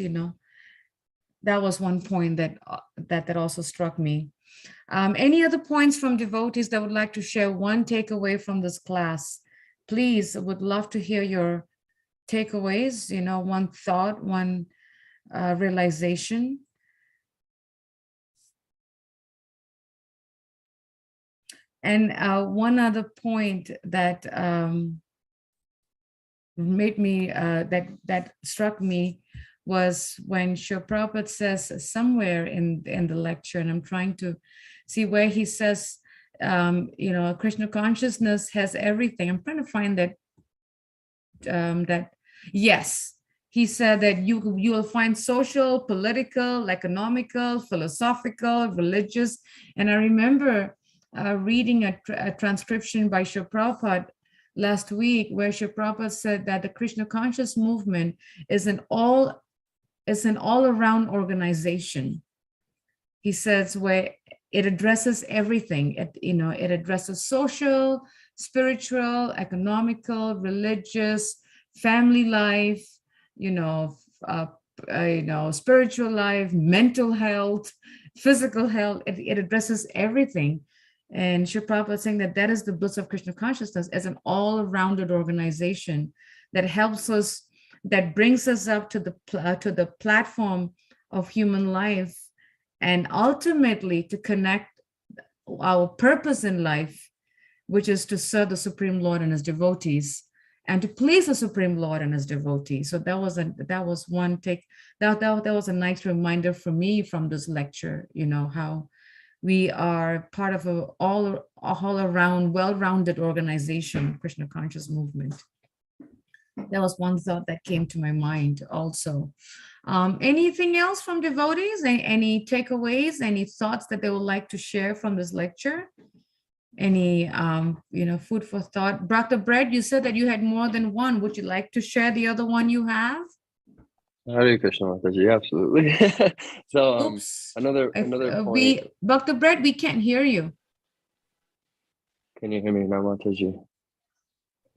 That was one point that also struck me. Any other points from devotees that would like to share one takeaway from this class? Please, I would love to hear your takeaways, one thought, one realization. And one other point that made me, that struck me was when Srila Prabhupada says somewhere in the lecture, and I'm trying to see where he says, Krishna consciousness has everything. I'm trying to find that, yes, he said that you will find social, political, economical, philosophical, religious. And I remember reading a transcription by Srila Prabhupada last week, where Srila Prabhupada said that the Krishna conscious movement is an all-around organization. He says where it addresses everything. It addresses social, spiritual, economical, religious, family life, spiritual life, mental health, physical health. It addresses everything. And Srila Prabhupada is saying that is the bliss of Krishna consciousness as an all-rounded organization that helps us, that brings us up to the platform of human life, and ultimately to connect our purpose in life, which is to serve the Supreme Lord and his devotees, and to please the Supreme Lord and his devotees. So that was one take. That was a nice reminder for me from this lecture. How we are part of a all around well-rounded organization, Krishna conscious movement. That was one thought that came to my mind also. Anything else from devotees? Any takeaways, any thoughts that they would like to share from this lecture? Any, food for thought? Dr. Bread, you said that you had more than one. Would you like to share the other one you have? Hare Krishna, Mataji, absolutely. So another point. Dr. Bread, we can't hear you. Can you hear me now, Mataji?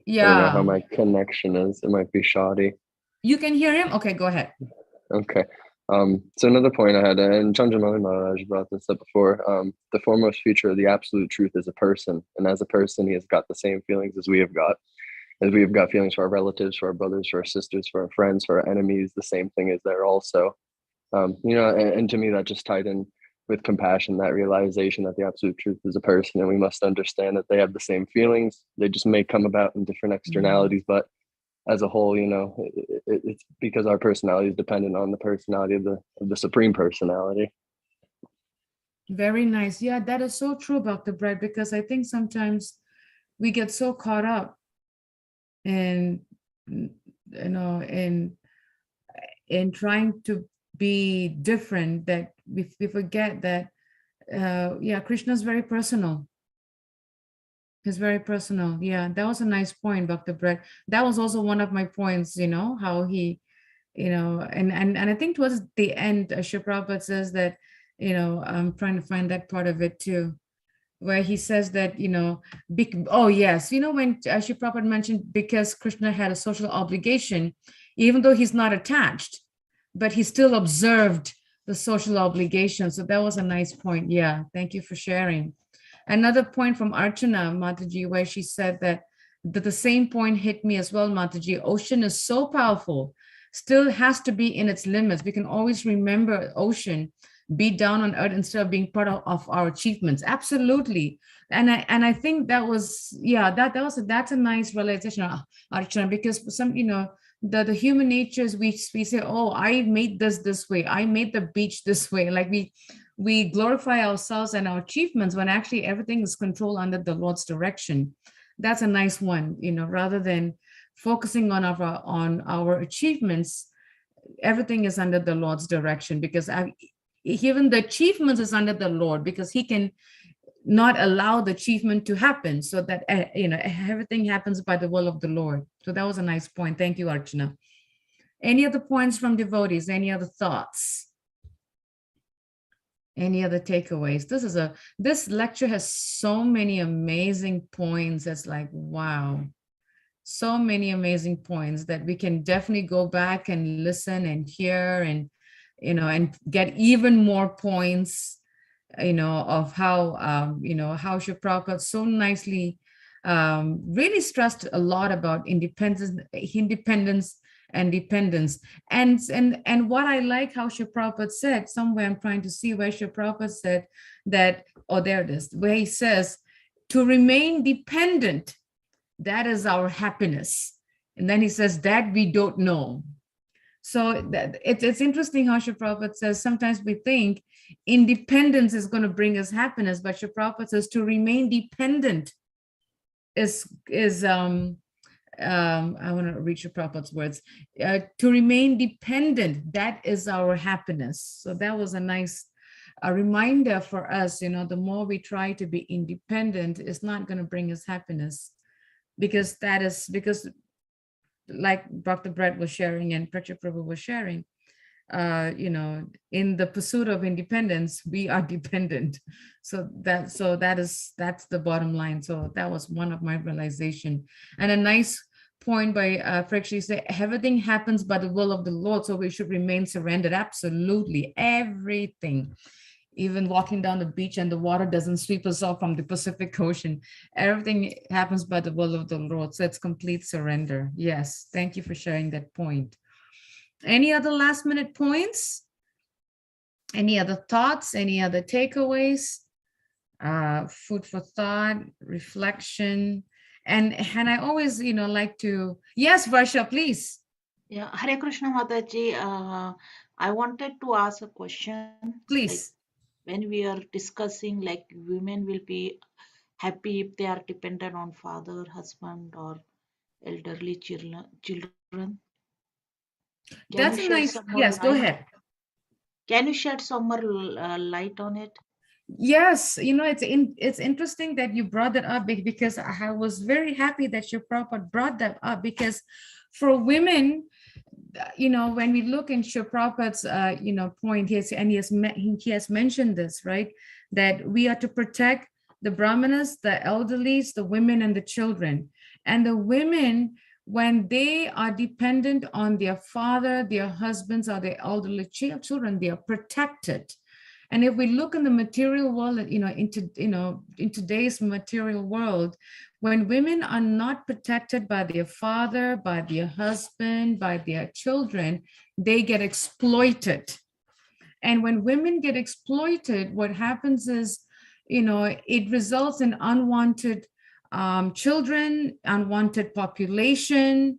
Yeah. I don't know how my connection is. It might be shoddy. You can hear him? Okay, go ahead. Okay. So another point I had, and Chandramali Maharaj brought this up before, the foremost feature of the absolute truth is a person. And as a person, he has got the same feelings as we have got. As we have got feelings for our relatives, for our brothers, for our sisters, for our friends, for our enemies, the same thing is there also. And to me, that just tied in with compassion, that realization that the absolute truth is a person, and we must understand that they have the same feelings. They just may come about in different externalities, but as a whole, it's because our personality is dependent on the personality of the Supreme Personality. Very nice. Yeah, that is so true about the bread, because I think sometimes we get so caught up in trying to be different that we forget that Krishna is very personal. He's very personal. Yeah, that was a nice point, Dr. Brett. That was also one of my points, how he, and I think towards the end, Srila Prabhupada says that, I'm trying to find that part of it too, where he says that, when Srila Prabhupada mentioned because Krishna had a social obligation, even though he's not attached, but he still observed the social obligation. So that was a nice point. Yeah, thank you for sharing. Another point from Archana Mataji, where she said that the same point hit me as well, Mataji. Ocean is so powerful, still has to be in its limits. We can always remember ocean, be down on earth instead of being part of our achievements. Absolutely. And I think that was, that's a nice realization, Archana, because some, the human nature is we say, oh, I made this way, I made the beach this way. Like we glorify ourselves and our achievements when actually everything is controlled under the Lord's direction. That's a nice one, rather than focusing on our achievements, everything is under the Lord's direction, because even the achievements is under the Lord, because he can not allow the achievement to happen, so that everything happens by the will of the Lord. So that was a nice point. Thank you, Archana. Any other points from devotees? Any other thoughts? Any other takeaways? This lecture has so many amazing points. It's like, wow, so many amazing points that we can definitely go back and listen and hear and and get even more points, of how, how Srila Prabhupada so nicely really stressed a lot about independence and dependence. And what I like how Srila Prabhupada said, somewhere I'm trying to see where Srila Prabhupada said that, oh, there it is, where he says, to remain dependent, that is our happiness. And then he says that we don't know. So that it's interesting how Srila Prabhupada says sometimes we think independence is going to bring us happiness, but Srila Prabhupada says to remain dependent is I want to read Srila Prabhupada's words, to remain dependent, that is our happiness. So that was a nice reminder for us, the more we try to be independent, it's not going to bring us happiness, because like Dr. Brett was sharing and Preacher Prabhu was sharing, in the pursuit of independence, we are dependent. So that's the bottom line. So that was one of my realization. And a nice point by Preacher, said everything happens by the will of the Lord, so we should remain surrendered. Absolutely, everything. Even walking down the beach and the water doesn't sweep us off from the Pacific Ocean. Everything happens by the will of the Lord. So it's complete surrender. Yes, thank you for sharing that point. Any other last minute points? Any other thoughts? Any other takeaways? Food for thought, reflection. And I always, like to, yes, Varsha, please. Yeah, Hare Krishna Mataji. I wanted to ask a question. Please. When we are discussing, like, women will be happy if they are dependent on father, husband, or elderly children. That's a nice, yes, go ahead. Can you shed some more light on it? Yes, it's interesting that you brought that up, because I was very happy that Srila Prabhupada brought that up, because for women, when we look in Srila Prabhupada's, point, he has mentioned this, right? That we are to protect the brahmanas, the elderlies, the women, and the children. And the women, when they are dependent on their father, their husbands, or their elderly children, they are protected. And if we look in the material world, in today's material world, when women are not protected by their father, by their husband, by their children, they get exploited. And when women get exploited, what happens is, it results in unwanted children, unwanted population,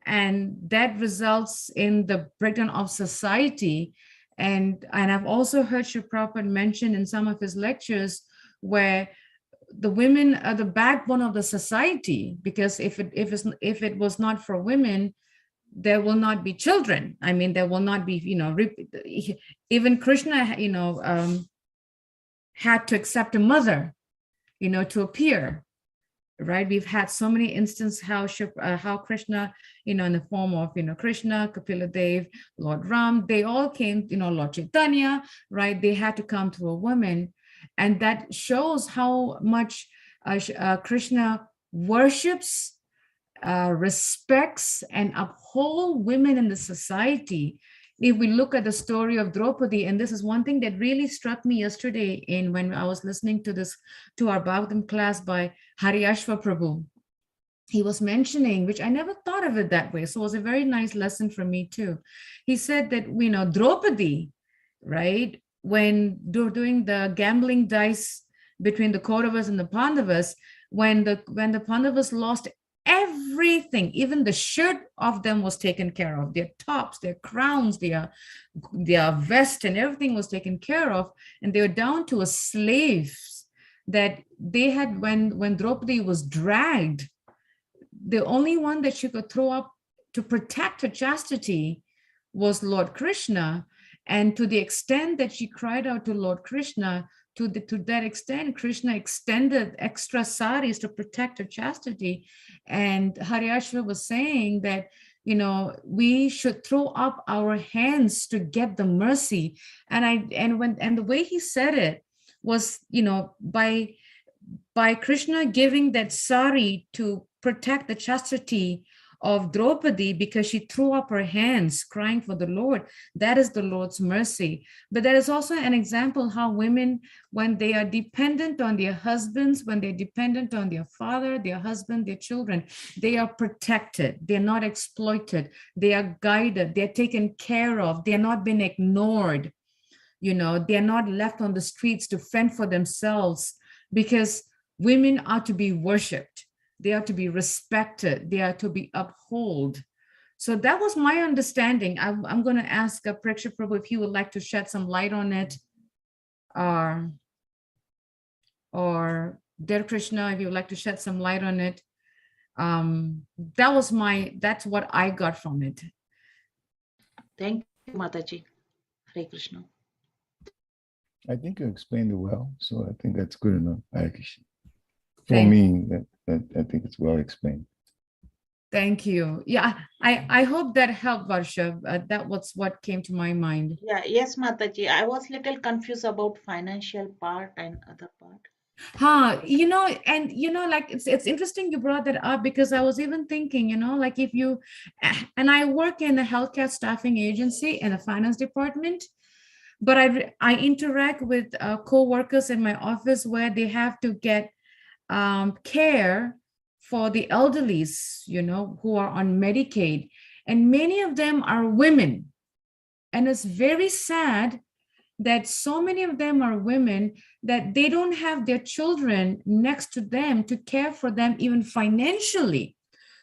and that results in the breakdown of society. And I've also heard Srila Prabhupada mention in some of his lectures where the women are the backbone of the society, because if it was not for women, there will not be children. I mean, there will not be, even Krishna, had to accept a mother, to appear. Right, we've had so many instances how Krishna, in the form of Krishna, Kapila Dev, Lord Ram, they all came, Lord Chaitanya, right? They had to come to a woman, and that shows how much Krishna worships, respects, and upholds women in the society. If we look at the story of Draupadi, and this is one thing that really struck me yesterday when I was listening to our Bhagavatam class by Haryashva Prabhu. He was mentioning, which I never thought of it that way, so it was a very nice lesson for me too. He said that, Draupadi, right, when doing the gambling dice between the Kauravas and the Pandavas, when the Pandavas lost everything, even the shirt of them was taken care of, their tops, their crowns, their vest, and everything was taken care of, and they were down to a slaves that they had. When Draupadi was dragged, the only one that she could throw up to protect her chastity was Lord Krishna. And to the extent that she cried out to Lord Krishna, to that extent, Krishna extended extra saris to protect her chastity. And Haryashva was saying that, we should throw up our hands to get the mercy. And the way he said it was, by Krishna giving that sari to protect the chastity of Draupadi because she threw up her hands crying for the Lord. That is the Lord's mercy. But there is also an example how women, when they are dependent on their husbands, when they're dependent on their father, their husband, their children, they are protected. They're not exploited. They are guided. They're taken care of. They're not being ignored. They're not left on the streets to fend for themselves, because women are to be worshipped. They are to be respected. They are to be upheld. So that was my understanding. I'm going to ask Preksha Prabhu if he would like to shed some light on it, or Dear Krishna, if you would like to shed some light on it. That's what I got from it. Thank you, Mataji. Hare Krishna. I think you explained it well, so I think that's good enough. For me, I think it's well explained. Thank you. Yeah, I hope that helped, Varsha. That was what came to my mind. Yeah, yes, Mataji. I was little confused about financial part and other part. Like it's interesting you brought that up, because I was even thinking, like if you, and I work in a healthcare staffing agency in a finance department, but I interact with co-workers in my office where they have to get care for the elderlies, who are on Medicaid, and many of them are women. And it's very sad that so many of them are women, that they don't have their children next to them to care for them, even financially.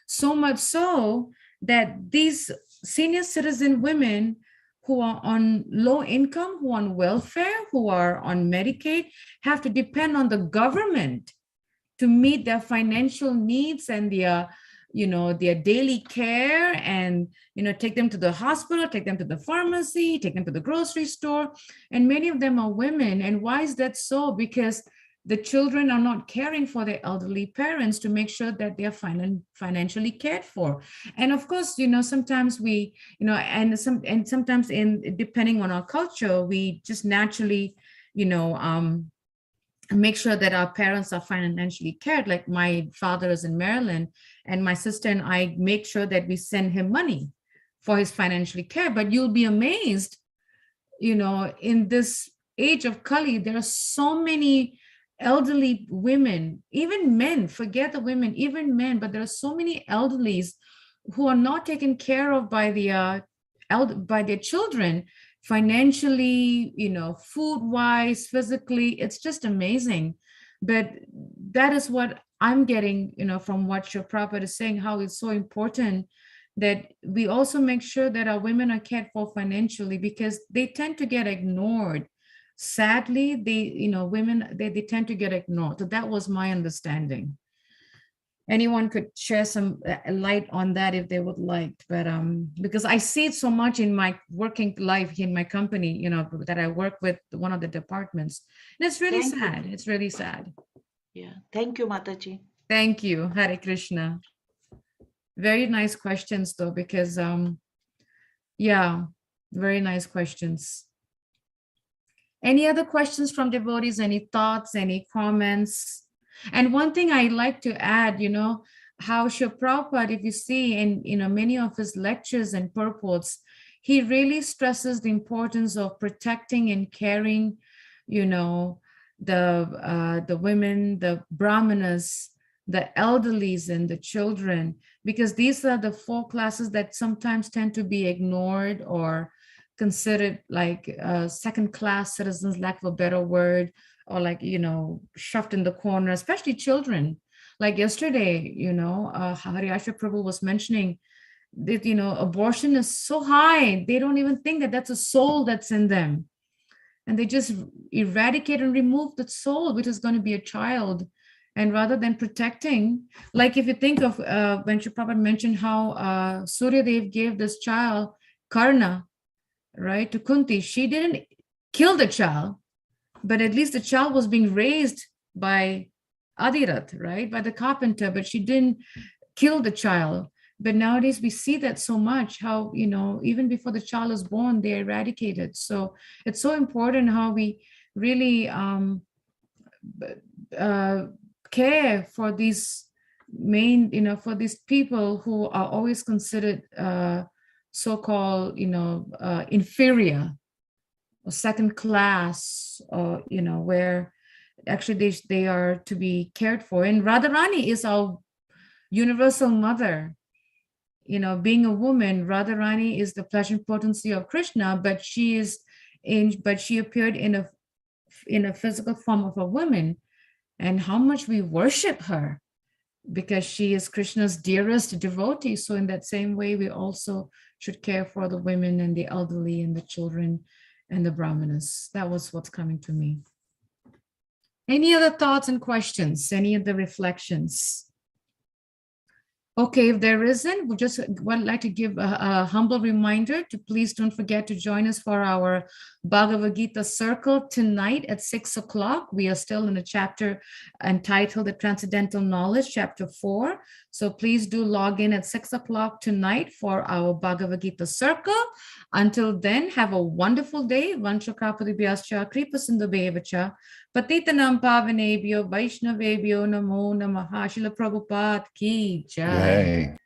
So much so that these senior citizen women who are on low income, who are on welfare, who are on Medicaid, have to depend on the government to meet their financial needs and their daily care, and take them to the hospital, take them to the pharmacy, take them to the grocery store. And many of them are women. And why is that so? Because the children are not caring for their elderly parents to make sure that they are financially cared for. And of course, sometimes we, sometimes depending on our culture, we just naturally, make sure that our parents are financially cared. Like my father is in Maryland, and my sister and I make sure that we send him money for his financial care. But you'll be amazed, in this age of Kali, there are so many elderly women, even men, forget the women, even men, but there are so many elderlies who are not taken care of by their children, financially, food-wise, physically. It's just amazing. But that is what I'm getting, from what Srila Prabhupada is saying, how it's so important that we also make sure that our women are cared for financially, because they tend to get ignored. Sadly, women, they tend to get ignored. So that was my understanding. Anyone could share some light on that if they would like, but because I see it so much in my working life in my company, that I work with one of the departments, and it's really sad. It's really sad. Yeah, thank you, Mataji. Thank you, Hare Krishna. Very nice questions, though, because yeah, very nice questions. Any other questions from devotees? Any thoughts? Any comments? And one thing I like to add, how Srila Prabhupada, if you see in many of his lectures and purports, he really stresses the importance of protecting and caring, the women, the brahmanas, the elderlies, and the children, because these are the 4 classes that sometimes tend to be ignored or considered like second-class citizens, lack of a better word, or like, shoved in the corner, especially children. Like yesterday, Hariyasha Prabhu was mentioning that, abortion is so high. They don't even think that that's a soul that's in them. And they just eradicate and remove the soul, which is going to be a child. And rather than protecting, like if you think of when Srila Prabhupada mentioned how Suryadev gave this child, Karna, right, to Kunti, she didn't kill the child, but at least the child was being raised by Adirath, right, by the carpenter, but she didn't kill the child. But nowadays we see that so much, how, even before the child is born, they're eradicated. So it's so important how we really care for these main, for these people who are always considered so-called, inferior or second class, or, where actually they are to be cared for. And Radharani is our universal mother. Being a woman, Radharani is the pleasure and potency of Krishna, but she appeared in a physical form of a woman. And how much we worship her, because she is Krishna's dearest devotee. So in that same way, we also should care for the women and the elderly and the children and the brahmanas. That was what's coming to me. Any other thoughts and questions? Any other reflections? Okay, if there isn't, we just would like to give a humble reminder to please don't forget to join us for our Bhagavad Gita circle tonight at 6 o'clock. We are still in a chapter entitled The Transcendental Knowledge, chapter 4. So please do log in at 6 o'clock tonight for our Bhagavad Gita circle. Until then, have a wonderful day. Vanchakrapalibhyascha kripasindhubevacha patitanam pavanebhyo vaishnavebhyo namo namaha. Srila Prabhupada ki jai.